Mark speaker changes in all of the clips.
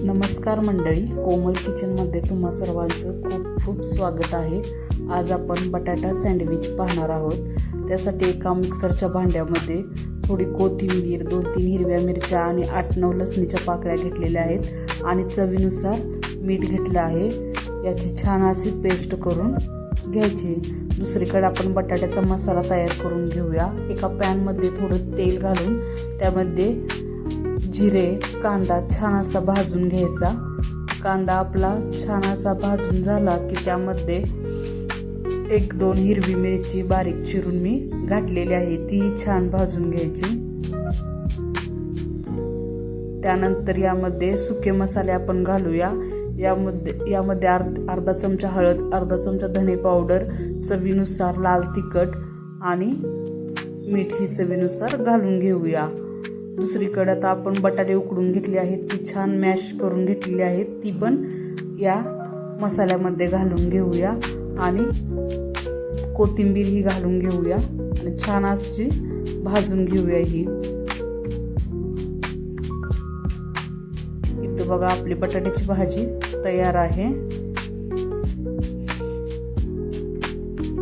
Speaker 1: नमस्कार मंडळी, कोमल किचनमध्ये तुम्हा सर्वांचं खूप खूप स्वागत आहे. आज आपण बटाटा सँडविच पाहणार आहोत. त्यासाठी एका मिक्सरच्या भांड्यामध्ये थोडी कोथिंबीर, 2-3 हिरव्या मिरच्या आणि 8-9 लसणीच्या पाकळ्या घेतलेल्या आहेत आणि चवीनुसार मीठ घेतलं आहे. याची छान अशी पेस्ट करून घ्यायची. दुसरीकडे आपण बटाट्याचा मसाला तयार करून घेऊया. एका पॅनमध्ये थोडं तेल घालून त्यामध्ये जिरे, कांदा छान असा भाजून घ्यायचा. कांदा आपला छान असा भाजून झाला की त्यामध्ये 1-2 हिरवी मिरची बारीक चिरून मी घातलेली आहे, ती छान भाजून घ्यायची. त्यानंतर यामध्ये सुके मसाले आपण घालूया. यामध्ये अर्धा चमचा हळद, अर्धा चमचा धने पावडर, चवीनुसार लाल तिखट आणि मीठ ही चवीनुसार घालून घेऊया. दुसरीकडे आता आपण बटाटे उकडून घेतले आहेत, ती छान मॅश करून घेतलेली आहेत, ती पण या मसाल्यामध्ये घालून घेऊया आणि कोथिंबीर ही घालून घेऊया आणि छान अशी भाजून घेऊया. ही इथं बघा आपली बटाट्याची भाजी तयार आहे.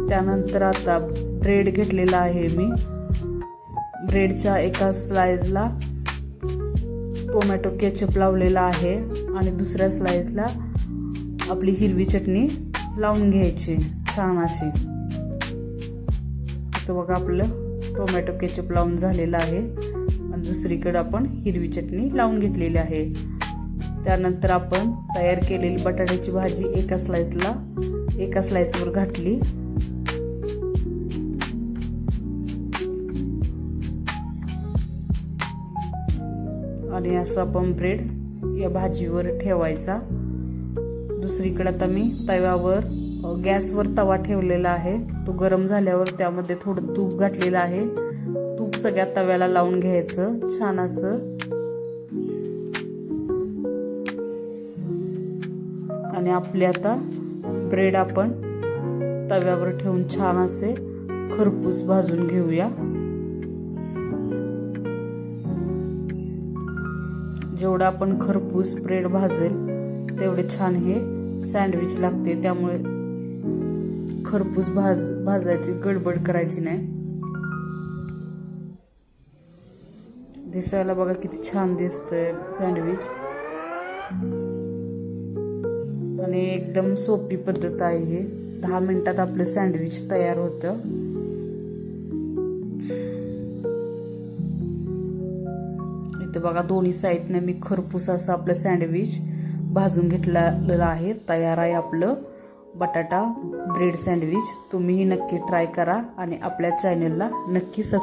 Speaker 1: त्यानंतर आता ब्रेड घेतलेला आहे मी. ब्रेडच्या एका स्लाइसला टोमॅटो केचप लावलेला आहे आणि दुसऱ्या स्लाइसला आपली हिरवी चटणी लावून घ्यायची छान अशी. तर बघा आपलं टोमॅटो केचप लावून झालेलं आहे आणि दुसरीकडे आपण हिरवी चटणी लावून घेतलेली आहे. त्यानंतर आपण तयार केलेली बटाट्याची भाजी एका स्लाइसवर घातली आणि असं आपण ब्रेड या भाजीवर ठेवायचा. दुसरीकडे आता मी तव्यावर गॅसवर तवा ठेवलेला आहे. तो गरम झाल्यावर त्यामध्ये थोडं तूप घातलेलं आहे. तूप सगळ्या तव्याला लावून घ्यायचं छान असं आणि आपले आता ब्रेड आपण तव्यावर ठेवून छान असे खरपूस भाजून घेऊया. जेवढा आपण खरपूस ब्रेड भाजेल तेवढे छान हे सँडविच लागते. त्यामुळे खरपूस भाजायची गडबड करायची नाही. दिसायला बघा किती छान दिसतंय सँडविच आणि एकदम सोपी पद्धत आहे हे. 10 मिनिटात आपलं सँडविच तयार होतं. इथे बघा दोन्ही साईडने मी खरपूस असं आपलं सँडविच भाजून घेतलेलं आहे. तयार आहे आपलं बटाटा ब्रेड सँडविच. तुम्हीही नक्की ट्राय करा आणि आपल्या चॅनलला नक्की सबस्क्राईब